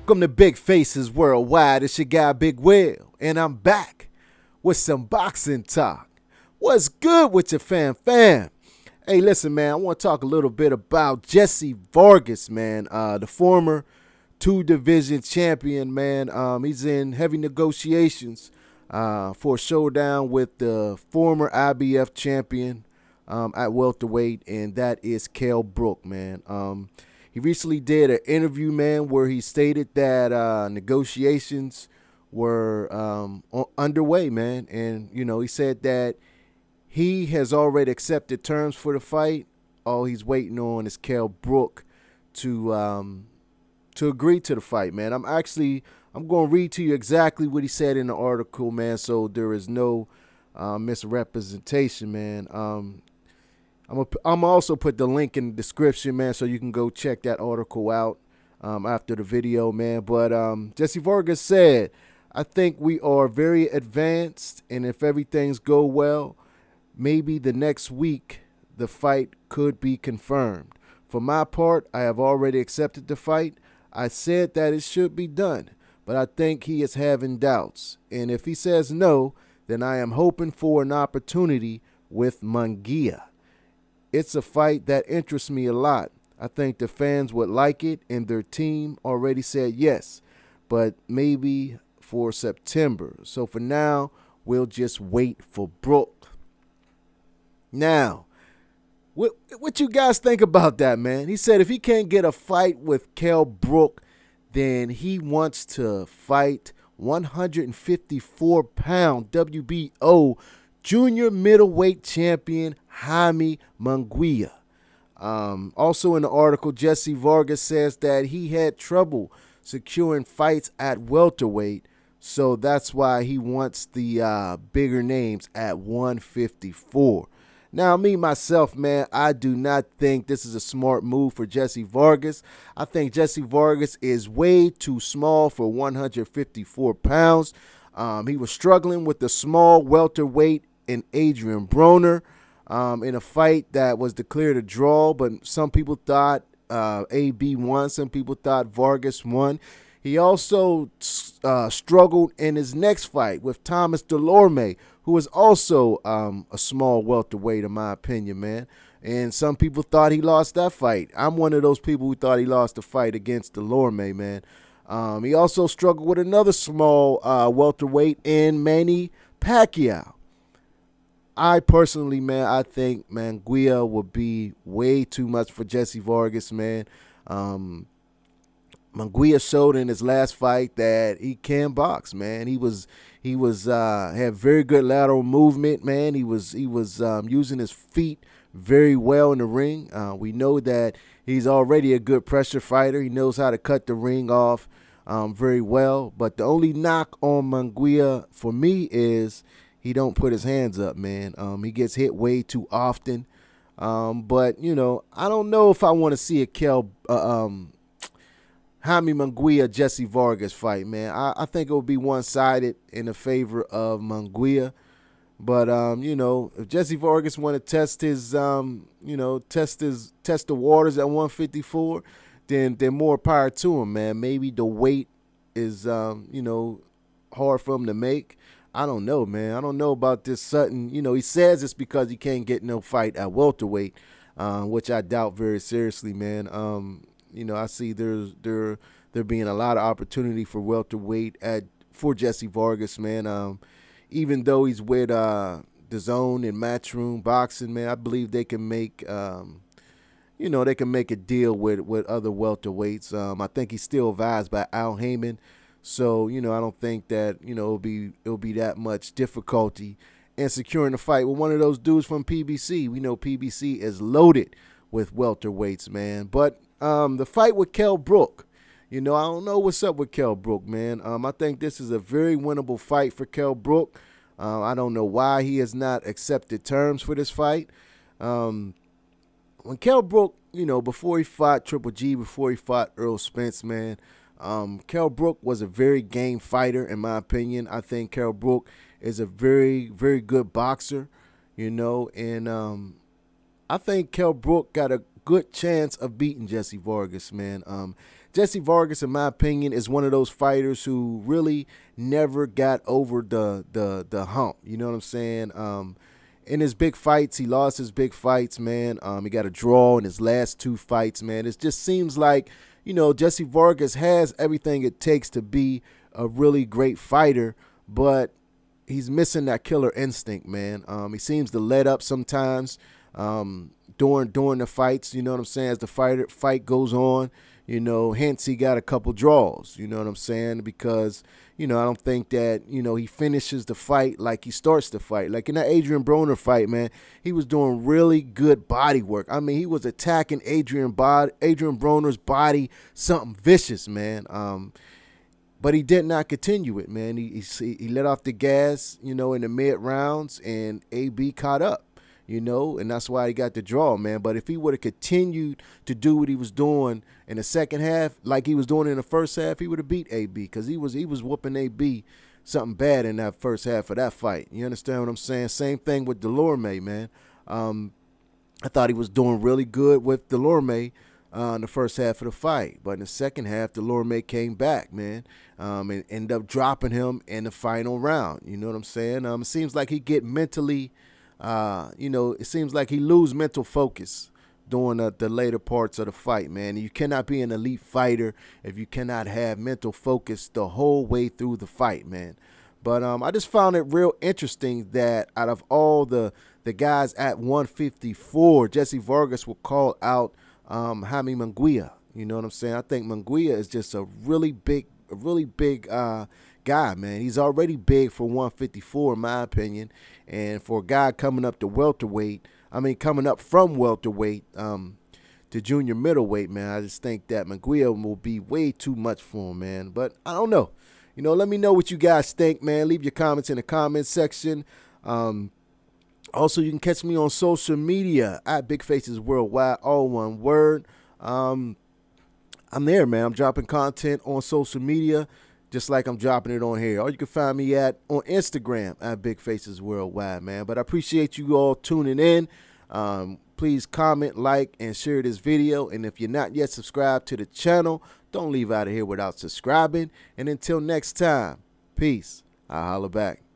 Welcome to Big Faces Worldwide. It's your guy Big Will, and I'm back with some boxing talk. What's good with your fam? Hey, listen, man, I want to talk a little bit about Jessie Vargas, man, the former two-division champion, man. He's in heavy negotiations for a showdown with the former IBF champion at welterweight, and that is Kell Brook, man. He recently did an interview, man, where he stated that negotiations were underway, man. And, you know, he said that he has already accepted terms for the fight. All he's waiting on is Kell Brook to agree to the fight, man. I'm going to read to you exactly what he said in the article, man, so there is no misrepresentation, man. I'm also put the link in the description, man, so you can go check that article out after the video, man. But Jessie Vargas said, I think we are very advanced, and if everything's go well, maybe the next week the fight could be confirmed. For my part, I have already accepted the fight. I said that it should be done, but I think he is having doubts. And if he says no, then I am hoping for an opportunity with Munguia. It's a fight that interests me a lot. I think the fans would like it, and their team already said yes, but maybe for September. So for now, we'll just wait for Brook. Now, what you guys think about that, man? He said if he can't get a fight with Kell Brook, then he wants to fight 154-pound WBO junior middleweight champion JAIME MUNGUIA. Also in the article, Jessie Vargas says that he had trouble securing fights at welterweight, so that's why he wants the bigger names at 154. Now, me, myself, man, I do not think this is a smart move for Jessie Vargas. I think Jessie Vargas is way too small for 154 pounds. He was struggling with the small welterweight in Adrian Broner in a fight that was declared a draw, but some people thought AB won. Some people thought Vargas won. He also struggled in his next fight with Thomas Delorme, who is also a small welterweight, in my opinion, man. And some people thought he lost that fight. I'm one of those people who thought he lost the fight against Delorme, man. He also struggled with another small welterweight in Manny Pacquiao. I personally, man, I think Munguia would be way too much for Jessie Vargas, man. Munguia showed in his last fight that he can box, man. He had very good lateral movement, man. He was using his feet very well in the ring. We know that he's already a good pressure fighter. He knows how to cut the ring off very well. But the only knock on Munguia for me is he don't put his hands up, man. He gets hit way too often. But, you know, I don't know if I want to see a JAIME Munguia Jessie Vargas fight, man. I think it would be one-sided in the favor of Munguia. But you know, if Jessie Vargas want to test his test the waters at 154, then more power to him, man. Maybe the weight is you know, hard for him to make. I don't know, man. I don't know about this Sutton. You know, he says it's because he can't get no fight at welterweight, which I doubt very seriously, man. You know, I see there being a lot of opportunity for welterweight for Jessie Vargas, man. Even though he's with the Zone and Matchroom Boxing, man, I believe they can make you know, they can make a deal with other welterweights. I think he's still advised by Al Heyman. So, you know, I don't think that, you know, it'll be that much difficulty in securing a fight with one of those dudes from PBC. We know PBC is loaded with welterweights, man. But the fight with Kell Brook, you know, I don't know what's up with Kell Brook, man. I think this is a very winnable fight for Kell Brook. I don't know why he has not accepted terms for this fight. When Kell Brook, you know, before he fought Triple G, before he fought Earl Spence, man, Kell Brook was a very game fighter, in my opinion. I think Kell Brook is a very, very good boxer, you know, and I think Kell Brook got a good chance of beating Jessie Vargas, man. Jessie Vargas, in my opinion, is one of those fighters who really never got over the hump. You know what I'm saying? In his big fights, he lost his big fights, man. He got a draw in his last 2 fights, man. It just seems like, you know, Jessie Vargas has everything it takes to be a really great fighter, but he's missing that killer instinct, man. He seems to let up sometimes during the fights, you know what I'm saying, as the fight goes on. You know, hence he got a couple draws, you know what I'm saying, because, you know, I don't think that, you know, he finishes the fight like he starts the fight. Like in that Adrian Broner fight, man, he was doing really good body work. I mean, he was attacking Adrian Broner's body, something vicious, man. But he did not continue it, man. He let off the gas, you know, in the mid rounds, and AB caught up. You know, and that's why he got the draw, man. But if he would have continued to do what he was doing in the second half, like he was doing in the first half, he would have beat AB, because he was whooping AB something bad in that first half of that fight. You understand what I'm saying? Same thing with Delorme, man. I thought he was doing really good with Delorme in the first half of the fight, but in the second half, Delorme came back, man, and ended up dropping him in the final round. You know what I'm saying? It seems like he get mentally. You know, it seems like he lose mental focus during the later parts of the fight, man. You cannot be an elite fighter if you cannot have mental focus the whole way through the fight, man. But I just found it real interesting that out of all the guys at 154, Jessie Vargas will call out JAIME Munguia. You know what I'm saying? I think Munguia is just a really big guy, man. He's already big for 154, in my opinion, and for a guy coming up to welterweight, I mean, coming up from welterweight to junior middleweight, man, I just think that Munguia will be way too much for him, man. But I don't know. You know, let me know what you guys think, man. Leave your comments in the comments section. Also, you can catch me on social media at Big Faces Worldwide, all one word. I'm there, man. I'm dropping content on social media, just like I'm dropping it on here. Or you can find me on Instagram at Big Faces Worldwide, man. But I appreciate you all tuning in. Please comment, like, and share this video. And if you're not yet subscribed to the channel, don't leave out of here without subscribing. And until next time, peace. I'll holla back.